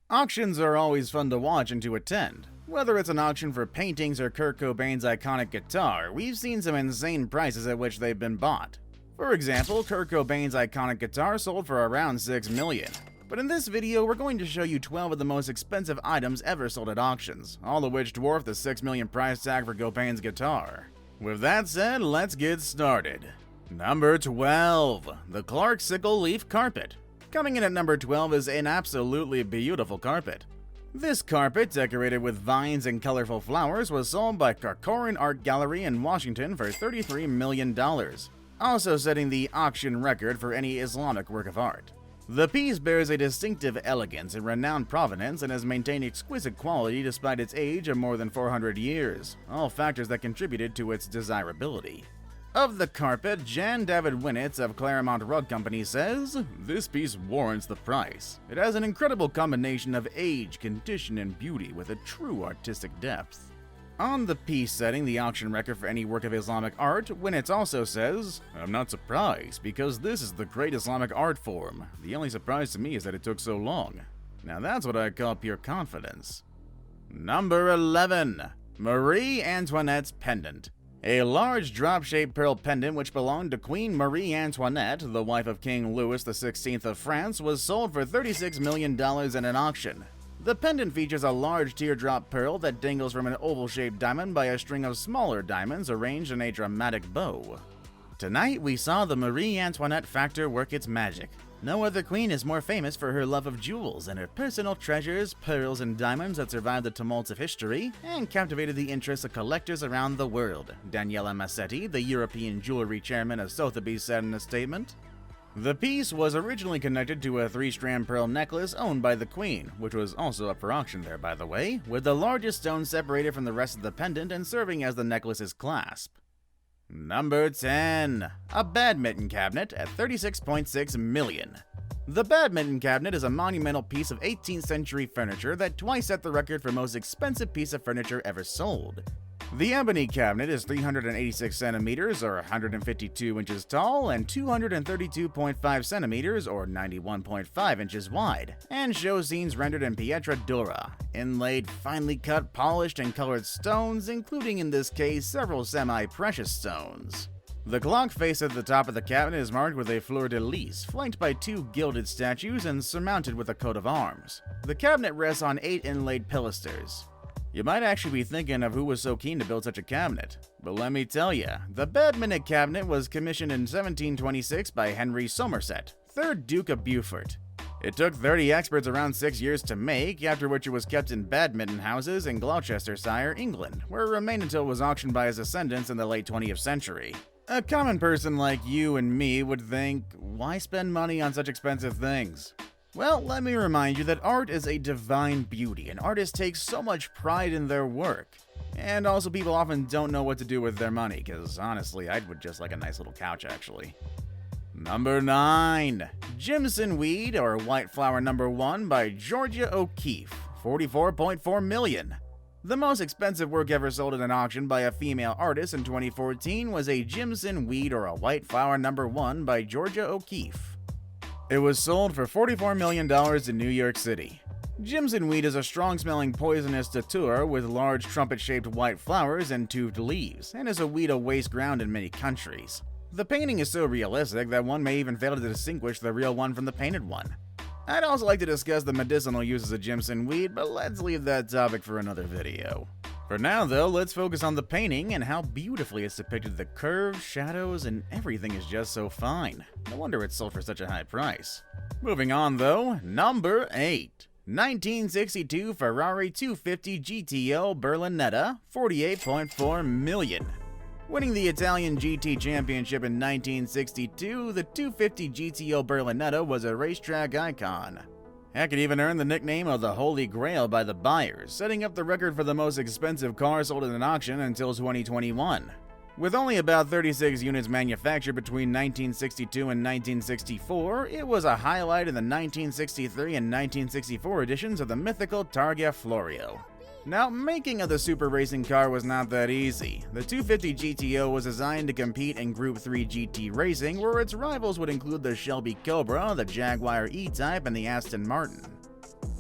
Auctions are always fun to watch and to attend. Whether it's an auction for paintings or Kurt Cobain's iconic guitar, we've seen some insane prices at which they've been bought. For example, Kurt Cobain's iconic guitar sold for around $6 million. But in this video, we're going to show you 12 of the most expensive items ever sold at auctions, all of which dwarf the $6 million price tag for Cobain's guitar. With that said, let's get started. Number 12. The Clark Sickle Leaf Carpet. Coming in at number 12 is an absolutely beautiful carpet. This carpet, decorated with vines and colorful flowers, was sold by Corcoran Art Gallery in Washington for $33 million, also setting the auction record for any Islamic work of art. The piece bears a distinctive elegance and renowned provenance and has maintained exquisite quality despite its age of more than 400 years, all factors that contributed to its desirability. Of the carpet, Jan David Winnitz of Claremont Rug Company says, "This piece warrants the price. It has an incredible combination of age, condition, and beauty with a true artistic depth." On the piece setting the auction record for any work of Islamic art, Winnitz also says, "I'm not surprised, because this is the great Islamic art form. The only surprise to me is that it took so long." Now that's what I call pure confidence. Number 11. Marie Antoinette's Pendant. A large drop-shaped pearl pendant which belonged to Queen Marie Antoinette, the wife of King Louis XVI of France, was sold for $36 million in an auction. The pendant features a large teardrop pearl that dangles from an oval-shaped diamond by a string of smaller diamonds arranged in a dramatic bow. Tonight, we saw the Marie Antoinette factor work its magic. No other queen is more famous for her love of jewels and her personal treasures, pearls, and diamonds that survived the tumults of history and captivated the interest of collectors around the world, Daniela Massetti, the European jewelry chairman of Sotheby's, said in a statement. The piece was originally connected to a 3-strand pearl necklace owned by the queen, which was also up for auction there, by the way, with the largest stone separated from the rest of the pendant and serving as the necklace's clasp. Number 10. A badminton cabinet at $36.6 million. The badminton cabinet is a monumental piece of 18th century furniture that twice set the record for most expensive piece of furniture ever sold. The ebony cabinet is 386 centimeters or 152 inches tall and 232.5 centimeters or 91.5 inches wide, and shows scenes rendered in pietra dura, inlaid, finely cut, polished, and colored stones, including in this case several semi-precious stones. The clock face at the top of the cabinet is marked with a fleur-de-lis, flanked by 2 gilded statues and surmounted with a coat of arms. The cabinet rests on 8 inlaid pilasters. You might actually be thinking of who was so keen to build such a cabinet. But let me tell you, the badminton cabinet was commissioned in 1726 by Henry Somerset, 3rd Duke of Beaufort. It took 30 experts around 6 years to make, after which it was kept in badminton houses in Gloucestershire, England, where it remained until it was auctioned by his descendants in the late 20th century. A common person like you and me would think, why spend money on such expensive things? Well, let me remind you that art is a divine beauty, and artists take so much pride in their work. And also, people often don't know what to do with their money, because honestly, I would just like a nice little couch, actually. Number 9. Jimson Weed, or White Flower No. 1 by Georgia O'Keeffe, $44.4 million. The most expensive work ever sold at an auction by a female artist in 2014 was a Jimson Weed, or a White Flower No. 1 by Georgia O'Keeffe. It was sold for $44 million in New York City. Jimson weed is a strong-smelling poisonous datura with large trumpet-shaped white flowers and toothed leaves, and is a weed of waste ground in many countries. The painting is so realistic that one may even fail to distinguish the real one from the painted one. I'd also like to discuss the medicinal uses of Jimson weed, but let's leave that topic for another video. For now, though, let's focus on the painting and how beautifully it's depicted. The curves, shadows, and everything is just so fine. No wonder it's sold for such a high price. Moving on, though, number 8. 1962 Ferrari 250 GTO Berlinetta, $48.4 million. Winning the Italian GT Championship in 1962, the 250 GTO Berlinetta was a racetrack icon. Heck, it even earned the nickname of the Holy Grail by the buyers, setting up the record for the most expensive car sold at an auction until 2021. With only about 36 units manufactured between 1962 and 1964, it was a highlight in the 1963 and 1964 editions of the mythical Targa Florio. Now, making of the super racing car was not that easy. The 250 GTO was designed to compete in Group 3 GT racing, where its rivals would include the Shelby Cobra, the Jaguar E-Type, and the Aston Martin.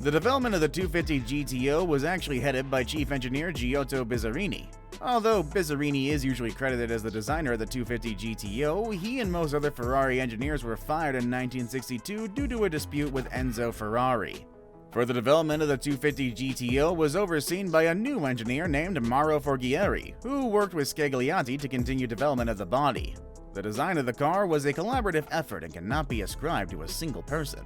The development of the 250 GTO was actually headed by Chief Engineer Giotto Bizzarini. Although Bizzarini is usually credited as the designer of the 250 GTO, he and most other Ferrari engineers were fired in 1962 due to a dispute with Enzo Ferrari. For the development of the 250 GTO was overseen by a new engineer named Mauro Forghieri, who worked with Scagliati to continue development of the body. The design of the car was a collaborative effort and cannot be ascribed to a single person.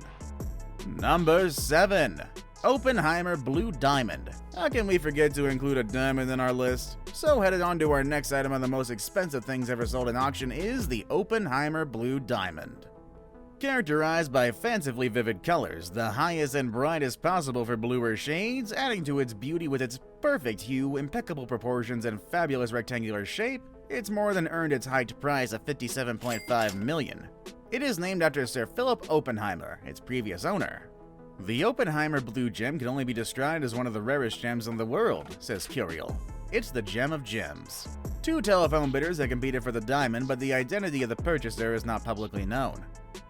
Number 7. Oppenheimer Blue Diamond. How can we forget to include a diamond in our list? So headed on to our next item on the most expensive things ever sold in auction is the Oppenheimer Blue Diamond. Characterized by fancifully vivid colors, the highest and brightest possible for bluer shades, adding to its beauty with its perfect hue, impeccable proportions, and fabulous rectangular shape, it's more than earned its height price of $57.5 million. It is named after Sir Philip Oppenheimer, its previous owner. The Oppenheimer Blue Gem can only be described as one of the rarest gems in the world, says Curiel. It's the gem of gems. 2 telephone bidders have competed for the diamond, but the identity of the purchaser is not publicly known.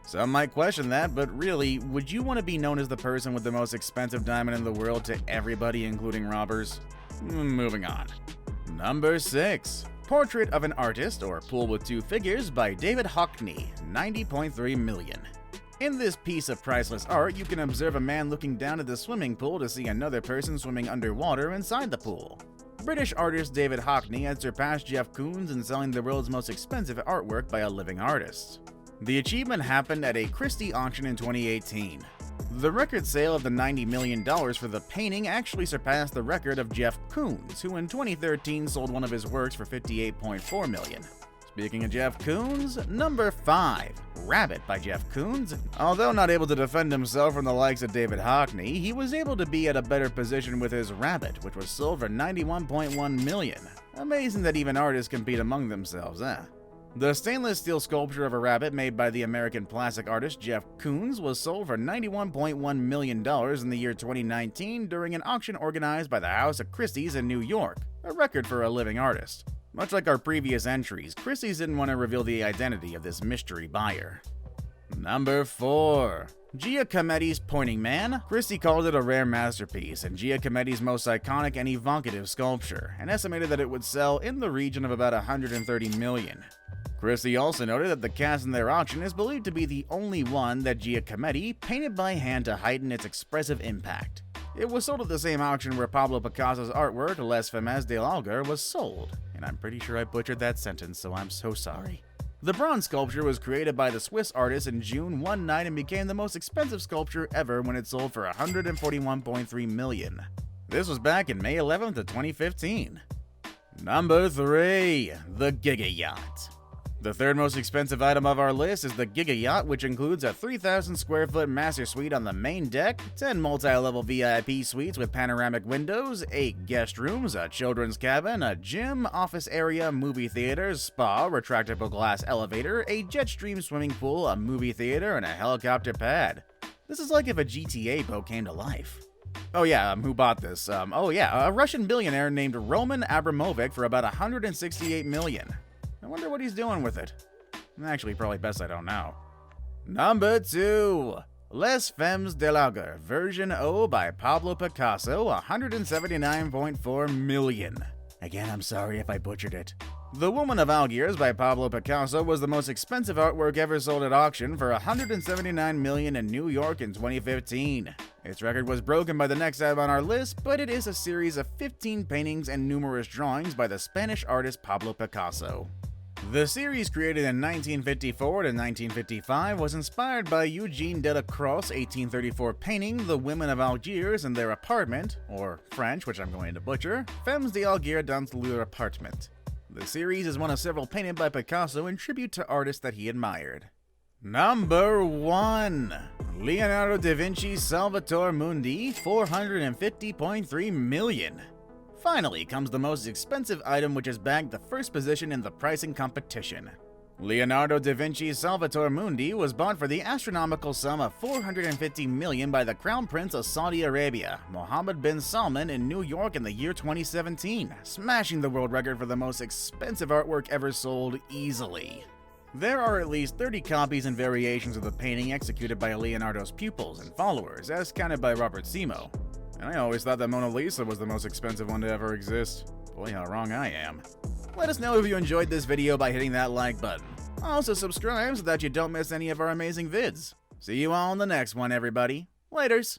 Some might question that, but really, would you want to be known as the person with the most expensive diamond in the world to everybody, including robbers? Moving on. Number 6. Portrait of an Artist, or Pool with 2 Figures, by David Hockney, $90.3 million. In this piece of priceless art, you can observe a man looking down at the swimming pool to see another person swimming underwater inside the pool. British artist David Hockney had surpassed Jeff Koons in selling the world's most expensive artwork by a living artist. The achievement happened at a Christie auction in 2018. The record sale of the $90 million for the painting actually surpassed the record of Jeff Koons, who in 2013 sold one of his works for $58.4 million. Speaking of Jeff Koons, number 5, Rabbit by Jeff Koons. Although not able to defend himself from the likes of David Hockney, he was able to be at a better position with his Rabbit, which was sold for $91.1 million. Amazing that even artists compete among themselves, eh? The stainless steel sculpture of a rabbit made by the American plastic artist Jeff Koons was sold for $91.1 million in the year 2019 during an auction organized by the House of Christie's in New York, a record for a living artist. Much like our previous entries, Christie's didn't want to reveal the identity of this mystery buyer. Number 4. Giacometti'S Pointing Man. Christie called it a rare masterpiece and Giacometti's most iconic and evocative sculpture, and estimated that it would sell in the region of about $130 million. Christie also noted that the cast in their auction is believed to be the only one that Giacometti painted by hand to heighten its expressive impact. It was sold at the same auction where Pablo Picasso's artwork, Les Femmes de l'Algar, was sold, and I'm pretty sure I butchered that sentence, so I'm so sorry. The bronze sculpture was created by the Swiss artist in June one night and became the most expensive sculpture ever when it sold for $141.3 million. This was back in May 11th of 2015. Number 3. The Giga Yacht. The third most expensive item of our list is the Giga Yacht, which includes a 3,000 square foot master suite on the main deck, 10 multi-level VIP suites with panoramic windows, 8 guest rooms, a children's cabin, a gym, office area, movie theater, spa, retractable glass elevator, a jet stream swimming pool, a movie theater, and a helicopter pad. This is like if a GTA boat came to life. Oh yeah, who bought this? A Russian billionaire named Roman Abramovich for about $168 million. I wonder what he's doing with it. Actually, probably best I don't know. Number 2. Les Femmes de l'Algar, version O by Pablo Picasso, $179.4 million. Again, I'm sorry if I butchered it. The Woman of Algiers by Pablo Picasso was the most expensive artwork ever sold at auction for $179 million in New York in 2015. Its record was broken by the next item on our list, but it is a series of 15 paintings and numerous drawings by the Spanish artist Pablo Picasso. The series, created in 1954 to 1955, was inspired by Eugene Delacroix's 1834 painting The Women of Algiers in their apartment, or French, which I'm going to butcher, Femmes d'Alger dans leur appartement. The series is one of several painted by Picasso in tribute to artists that he admired. Number 1. Leonardo da Vinci's Salvator Mundi, $450.3 million. Finally comes the most expensive item, which has bagged the first position in the pricing competition. Leonardo da Vinci's Salvator Mundi was bought for the astronomical sum of $450 million by the Crown Prince of Saudi Arabia, Mohammed bin Salman, in New York in the year 2017, smashing the world record for the most expensive artwork ever sold easily. There are at least 30 copies and variations of the painting executed by Leonardo's pupils and followers, as counted by Robert Simo. And I always thought that Mona Lisa was the most expensive one to ever exist. Boy, how wrong I am. Let us know if you enjoyed this video by hitting that like button. Also subscribe so that you don't miss any of our amazing vids. See you all in the next one, everybody. Laters!